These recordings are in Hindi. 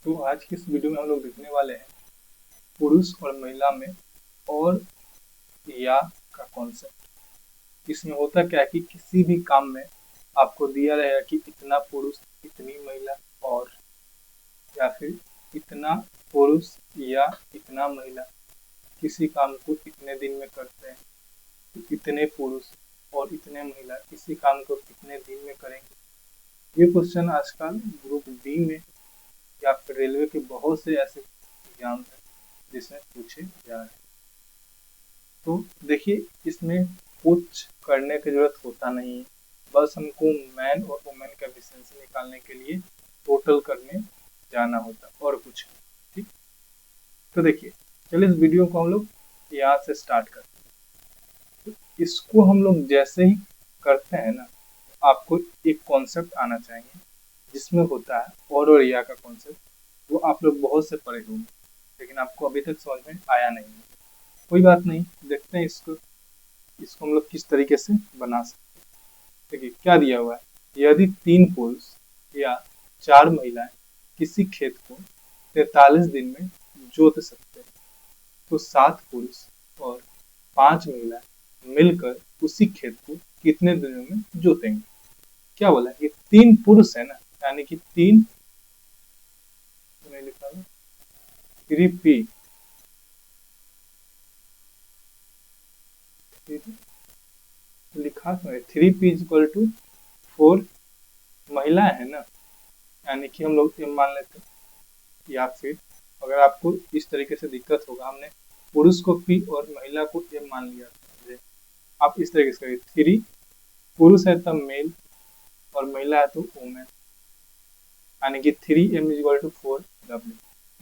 तो आज की इस वीडियो में हम लोग देखने वाले हैं पुरुष और महिला में और या का कॉन्सेप्ट। इसमें होता क्या है कि किसी भी काम में आपको दिया रहेगा कि इतना पुरुष इतनी महिला, और या फिर इतना पुरुष या इतना महिला किसी काम को इतने दिन में करते हैं, तो इतने पुरुष और इतने महिला इसी काम को कितने दिन में करेंगे। ये क्वेश्चन आजकल ग्रुप डी में या फिर रेलवे के बहुत से ऐसे एग्जाम है जिसमें पूछे जा रहे हैं। तो देखिए, इसमें कुछ करने की जरूरत होता नहीं है, बस हमको मैन और वुमेन का डिस्टेंस निकालने के लिए टोटल करने जाना होता है और कुछ नहीं। ठीक, तो देखिए, चलिए इस वीडियो को हम लोग यहाँ से स्टार्ट करते हैं। तो इसको हम लोग जैसे ही करते हैं ना, आपको एक कॉन्सेप्ट आना चाहिए जिसमें होता है और या का कॉन्सेप्ट। वो आप लोग बहुत से पढ़े होंगे लेकिन आपको अभी तक समझ में आया नहीं है। कोई बात नहीं, देखते हैं इसको हम लोग किस तरीके से बना सकते हैं। देखिए क्या दिया हुआ है, यदि 3 पुरुष या 4 महिलाएं किसी खेत को 43 दिन में जोत सकते हैं, तो 7 पुरुष और 5 महिलाएं मिलकर उसी खेत को कितने दिनों में जोतेंगे। क्या बोला, ये 3 पुरुष है ना, यानी कि 3 लिखा है 3P, लिखा 3P इक्वल टू 4 महिलाएं है ना, यानी कि हम लोग मान लेते हैं। या फिर अगर आपको इस तरीके से दिक्कत होगा, हमने पुरुष को P और महिला को M मान लिया था, आप इस तरीके से करिए 3 पुरुष है तब मेल और महिला है तो वुमेन, यानी कि 3M इक्वल टू 4W।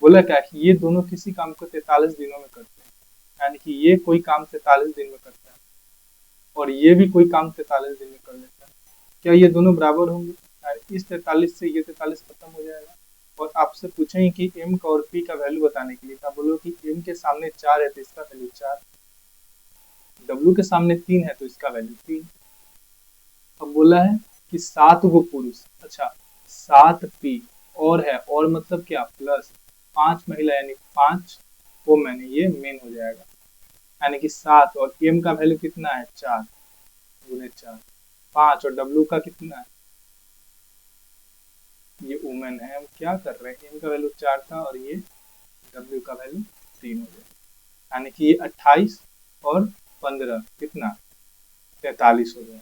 बोला क्या कि ये दोनों किसी काम को 43 दिनों में करते हैं, यानी कि ये कोई काम 43 दिन में करता है और ये भी कोई काम 43 दिन में कर लेता है। क्या ये दोनों बराबर होंगे? इस 43 से ये 43 खत्म हो जाएगा। और आपसे पूछेंगे कि M का और P का वैल्यू बताने के लिए, आप बोलो कि M के सामने 4 है तो इसका वैल्यू 4, W के सामने 3 है तो इसका वैल्यू 3। अब बोला है कि 7 गो पुरुष, अच्छा 7P और है, और मतलब क्या, प्लस 5 महिला यानी 5 को मैंने ये मेन हो जाएगा, यानी कि 7 और M का वैल्यू कितना है 4 गुने 4, 5 और W का कितना है, ये वुमेन है। हम क्या कर रहे हैं, M का वैल्यू 4 था और ये W का वैल्यू 3 हो गया, यानी कि ये 28 और 15 कितना 43 हो गया।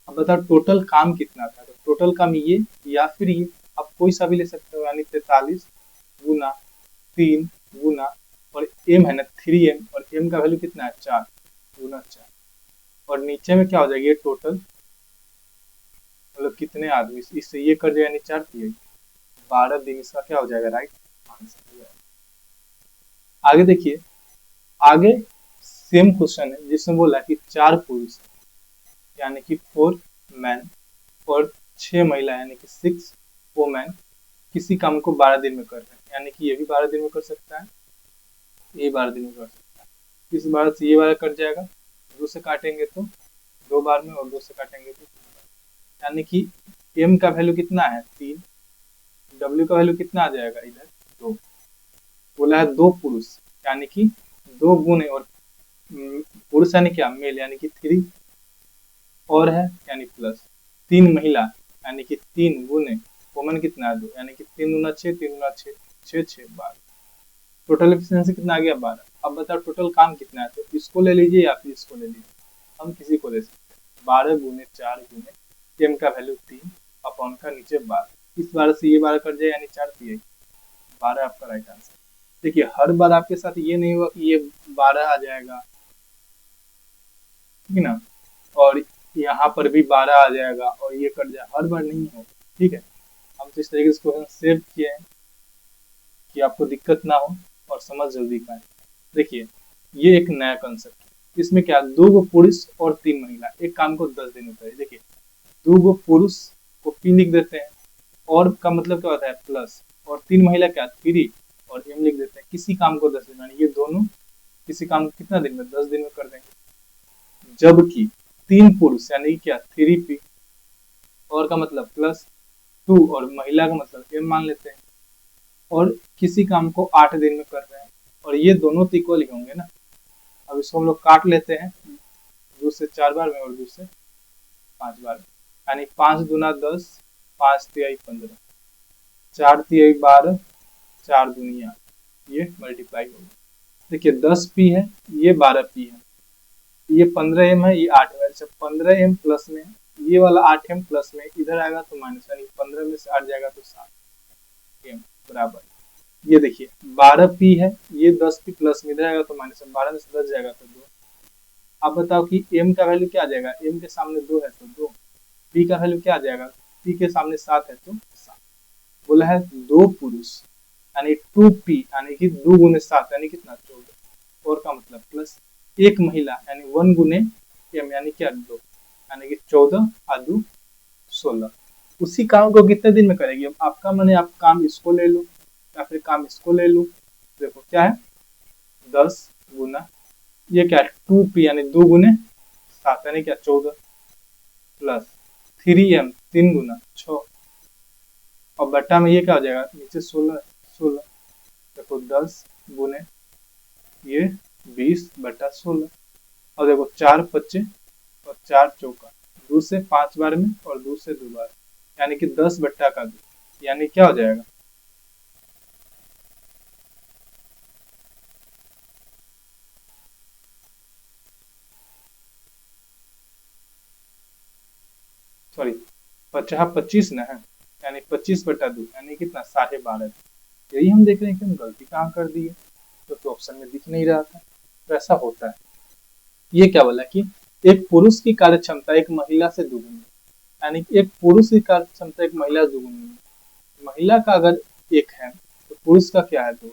अब बताओ टोटल काम कितना था, तो टोटल काम ये या फिर ये, आप कोई सा भी ले सकते हो, यानी 43 गुना 3 गुना और M है ना 3M, और M का वैल्यू कितना है 4 गुना 4, और नीचे में क्या हो जाएगा, ये टोटल मतलब कितने आदमी, इससे ये कर जाएगा, यानी 4 थी 12 दिन, इसका क्या हो जाएगा, राइट आंसर हो जाएगा। आगे देखिए, आगे सेम क्वेश्चन है जिसमें बोला कि 4 पुरुष यानी कि 4 मैन और 6 महिला यानी कि 6 वुमेन किसी काम को 12 दिन में कर रहे हैं, यानी कि ये भी 12 दिन में कर सकता है, ये 12 दिन में कर सकता है। इस 12 से ये 12 कट जाएगा, 2 से काटेंगे तो 2 बार में, और 2 से काटेंगे तो 3 बार, यानी कि M का वैल्यू कितना है 3, W का वैल्यू कितना आ जाएगा इधर 2। बोला है 2 पुरुष यानी कि 2 गुने, और पुरुष यानी क्या मेल, यानी कि 3 और है यानी प्लस 3 महिला यानी कि 3 गुने वुमन कितना है 2, यानी कि 3 गुना 6, 3 गुना 6 6 6 12, टोटल एफिशिएंसी कितना आ गया 12। अब बताओ टोटल काम कितना है, तो इसको ले लीजिए या फिर इसको ले लीजिए, हम किसी को ले सकते हैं। 12 गुने 4 गुने M का वैल्यू 3 अपॉन का नीचे 12, इस 12 से ये 12 कट जाए यानी 4 थी 12 आपका राइट आंसर। देखिए हर बार आपके साथ ये नहीं हुआ कि ये 12 आ जाएगा, ठीक है ना, और यहाँ पर भी 12 आ जाएगा और ये कट जाए, हर बार नहीं हो, ठीक है। हम तो इस तरीके से क्वेश्चन सेव किए हैं कि आपको दिक्कत ना हो और समझ जल्दी पाए। देखिए ये एक नया कंसेप्ट है, इसमें क्या 2 गो पुरुष और 3 महिला एक काम को 10 दिन में करे। देखिए 2 गो पुरुष को P लिख देते हैं, और का मतलब क्या होता है प्लस, और 3 महिला क्या 3 और M लिख देते हैं, किसी काम को 10 दिन में, ये दोनों किसी काम को कितना दिन में 10 दिन में कर देंगे। जबकि 3 पुरुष यानी क्या 3P और का मतलब प्लस 2 और महिला का मतलब M मान लेते हैं, और किसी काम को 8 दिन में कर रहे हैं, और ये दोनों तो इक्वल ही होंगे ना। अब इसको हम लोग काट लेते हैं, 2 से 4 बार में और 2 से 5 बार में, यानी 5 दूना 10, 5 तिहाई 15, 4 तिहाई 12, 4 दूनी 8, ये मल्टीप्लाई होगा। देखिए 10 पी है, ये 12 पी है, ये 15 एम है, ये 8 है। अच्छा 15 एम प्लस में ये वाला 8 एम प्लस में इधर आएगा तो माइनस, यानी 15 में से 8 जाएगा तो 7 एम बराबर। ये देखिए 12 पी है, ये 10 पी प्लस में इधर आएगा तो माइनस, 12 में से 10 जाएगा तो 2। अब बताओ कि एम का वैल्यू क्या आ जाएगा, एम के सामने 2 है तो 2, पी का वैल्यू क्या आ जाएगा, पी के सामने 7 है तो 7। बोला है 2 पुरुष यानी 2p यानी कि 2 गुने 7 यानी कितना 14, और का मतलब प्लस 1 महिला यानी 1 गुने एम यानी क्या 2, यानी कि 14 और 2 16। उसी काम को कितने दिन में करेगी। अब आपका माने आप काम इसको ले लो या फिर काम इसको ले लो। देखो क्या है 10 गुना ये क्या है 2p यानी 2 गुने 7 यानी क्या 14 प्लस 3m 3 गुना 6, और बट्टा में ये क्या हो जाएगा नीचे 16 16। देखो 10 गुने ये 20/16, और देखो 4 25 और 4 चौका 2 से 5 बार में और 2 से 2 बार, यानी कि 10/2, यानी क्या हो जाएगा सॉरी 25 ना है, यानी 25/2 यानी कितना 12.5। यही हम देख रहे हैं कि हम गलती कहाँ कर दी है, तो ऑप्शन में दिख नहीं रहा था। तो ऐसा होता है। ये क्या बोला कि एक पुरुष की कार्य क्षमता एक महिला से दुगुनी, यानी कि एक पुरुष की कार्य क्षमता एक महिला से दुगुनी है। महिला का अगर 1 है तो पुरुष का क्या है 2,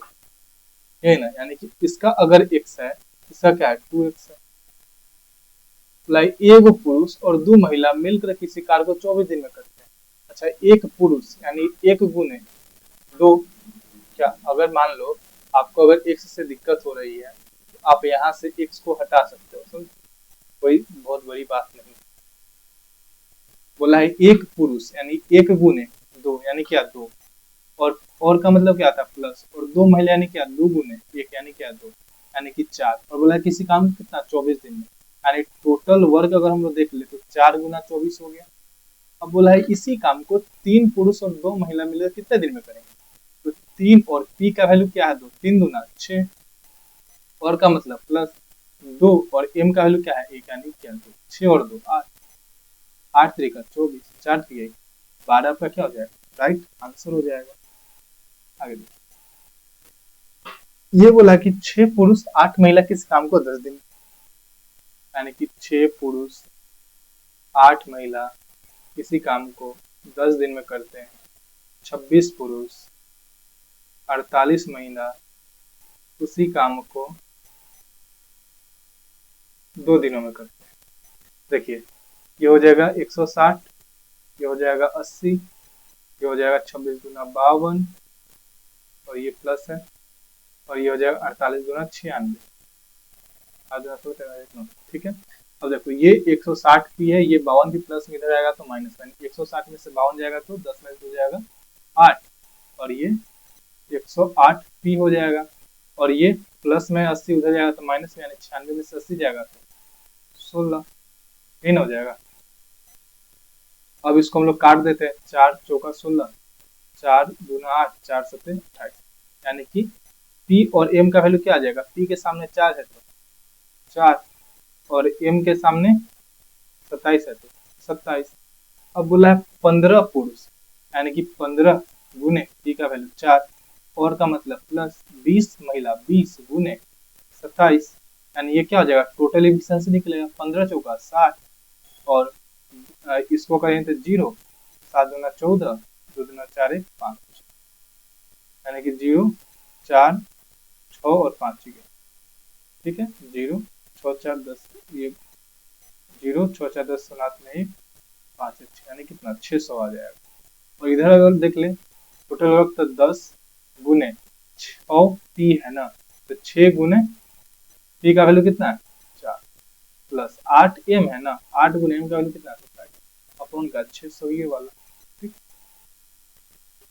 है ना, यानी कि इसका अगर x है इसका क्या है 2x है। एक पुरुष और 2 महिला मिलकर किसी कार्य को 24 दिन में करते हैं। अच्छा एक पुरुष यानी 1 गुने 2, क्या अगर मान लो आपको अगर x से दिक्कत हो रही है तो आप यहाँ से x को हटा सकते हो, समझ, कोई बहुत बड़ी बात नहीं। बोला है एक पुरुष यानी 1 गुने 2 यानी क्या 2, और का मतलब क्या था प्लस, और 2 महिला यानी क्या 2 गुने 1 यानी क्या 2 यानी कि 4, और बोला है किसी काम को कितना 24 दिन में, यानी टोटल वर्क अगर हम लोग देख ले तो 4 गुना 24 हो गया। अब बोला है इसी काम को 3 पुरुष और 2 महिला मिलकर कितने दिन में करेंगे, तो 3 और p का वैल्यू क्या है 2, 3 दूना 6, और का मतलब प्लस 2 और m का वैल्यू क्या है 1 यानी क्या 2, 6 और 2 8, 8 3 का 24, 4 3 12 का क्या हो जाएगा राइट आंसर हो जाएगा। आगे ये बोला कि 6 पुरुष 8 महिला किस काम को 10 दिन, यानी कि 6 पुरुष 8 महिला किसी काम को 10 दिन में करते हैं। 26 पुरुष 48 महिला उसी काम को 2 दिनों में करते हैं। देखिए ये हो जाएगा 160, ये हो जाएगा 80, ये हो जाएगा 26 गुना 52, और ये प्लस है, और ये हो जाएगा 48 गुना 96, ठीक है। अब देखो ये 160 पी है, ये 52 भी प्लस में इधर आएगा तो माइनस, यानी 160 में से 52 जाएगा तो 10 में से हो जाएगा 8, और ये 108 पी हो जाएगा, और ये प्लस में 80 उधर जाएगा तो माइनस में, यानी 96 में से 80 जाएगा तो 16, इन हो जाएगा। अब इसको हम लोग काट देते हैं, 4 चौका 16, 4 दूना 8, 4 सत्ते 28, यानी कि p और m का वैल्यू क्या आ जाएगा, p के सामने 4 है तो 4, और m के सामने 27 है तो 27। अब बोला है 15 पुरुष यानी कि 15 गुने p का वैल्यू 4, और का मतलब प्लस 20 महिला 20 गुने 27, यानी ये क्या हो जाएगा टोटल एफिशिएंसी निकलेगा 15 चौका 60, और इसको करें तो 0, 7 दूना 14, 2 दूना 4 1 5, यानी कि 0 4 6 और 5 गया, ठीक है। 0 6 4 10, ये 0 6 4 10 7 में 1 5 6, यानी कितना 600 आ जाएगा। और इधर अगर देख ले टोटल वर्क तो 10 गुने 6 p है ना, तो 6 गुने p का वैल्यू कितना है 4, प्लस 8 m है ना, 8 गुने m का वैल्यू कितना है 27 अपॉन का 600 ये वाला, ठीक।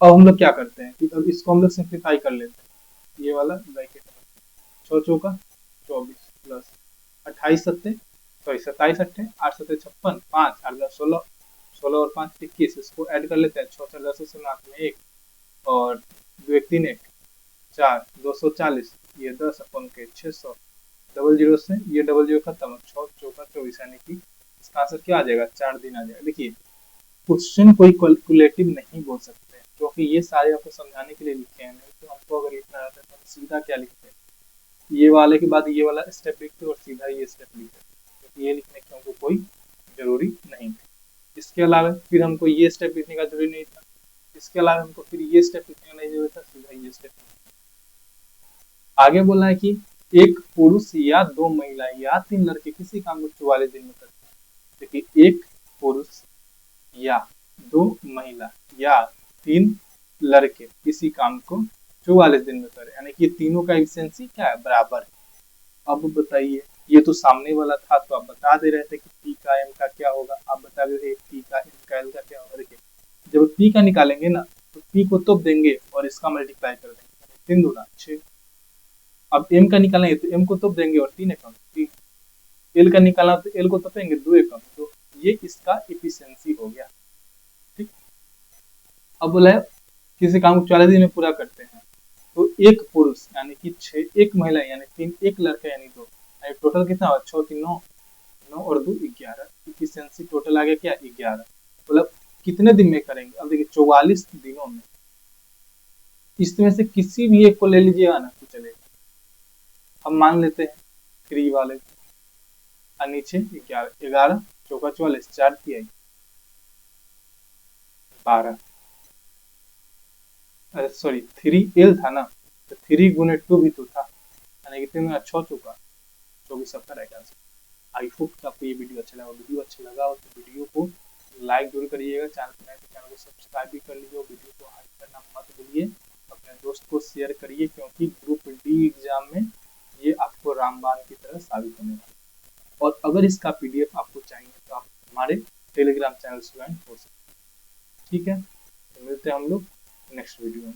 अब हम लोग क्या करते हैं कि अब इसको हम लोग सिंप्लीफाई कर लेते हैं। ये वाला ब्रैकेट में 6 चौका 24 प्लस 28 सत्ते सॉरी 27 अट्ठे 8 सत्ते 56 5 8 10 16 16 और 5 21 इसको ऐड कर लेते हैं। 6 4 10 से 8 में 1 और 2 1 3 1 4 240 ये 10 अपन के 600 डबल जीरो से ये डबल जीरो खत्म 6 चौका 24 यानी कि इसका आंसर क्या आ जाएगा 4 दिन आ जाएगा। देखिए क्वेश्चन कोई कैलकुलेटिव नहीं बोल सकते हैं क्योंकि ये सारे आपको समझाने के लिए लिखे हैं। तो हमको अगर लिखना रहता है तो हम सीधा क्या लिखते हैं, ये वाले के बाद ये वाला स्टेप लिखते और सीधा ये स्टेप लिखते, क्योंकि ये लिखने की हमको कोई जरूरी नहीं है। इसके अलावा फिर हमको ये स्टेप लिखने का जरूरी नहीं था, इसके अलावा हमको फिर ये स्टेप लिखने का नहीं जरूरी था, सीधा ये स्टेप। आगे बोला है कि एक पुरुष या 2 महिला या 3 लड़के किसी काम को 44 दिन में करते हैं। देखिए एक पुरुष या 2 महिला या 3 लड़के किसी काम को 44 दिन में करें, यानी कि तीनों का एफिशिएंसी क्या है, बराबर है। अब बताइए, ये तो सामने वाला था तो आप बता दे रहे थे कि पी का एम का क्या होगा, आप बता दे रहे पी का एम का एल का क्या होगा। देखिए जब पी का निकालेंगे ना तो पी को तो देंगे और इसका मल्टीप्लाई कर देंगे, 3 दूना 6। अब एम का निकालेंगे तो एम को तो देंगे और 3 एकम 3। एल का निकालना तो एल को तो देंगे 2 एकम, तो ये इसका एफिशिएंसी हो गया। ठीक, अब बोला है किसी काम को 40 दिन में पूरा करते हैं तो एक पुरुष यानी कि 6, एक महिला यानी 3, एक लड़का यानी 2, टोटल कितना हुआ 6 3 9 9 और 2 11, एफिशिएंसी टोटल आ गया क्या 11। मतलब कितने दिन में करेंगे, अब देखिए 44 दिनों में, इसमें से किसी भी एक को ले लीजिएगा ना तो चलेगा। हम मान लेते हैं 3 वाले और नीचे 11 11 चौका 44 4 तिहाई 12, अरे सॉरी 3L था ना तो 3 गुने 2 भी तो था, यानी कितने में 6 चौका 24 सबका राइट आंसर। आई होप कि आपको ये वीडियो अच्छा लगा। वीडियो अच्छा लगा हो तो वीडियो को लाइक जरूर करिएगा, चैनल पर नए तो चैनल को सब्सक्राइब भी कर लीजिए। वीडियो को हाइप करना मत भूलिए, अपने दोस्त को शेयर करिए क्योंकि ग्रुप डी एग्जाम में ये आपको रामबाण की तरह साबित होने वाला है। और अगर इसका PDF आपको चाहिए तो आप हमारे टेलीग्राम चैनल से ज्वाइन हो सकते हैं। ठीक है, तो मिलते हैं हम लोग नेक्स्ट वीडियो में।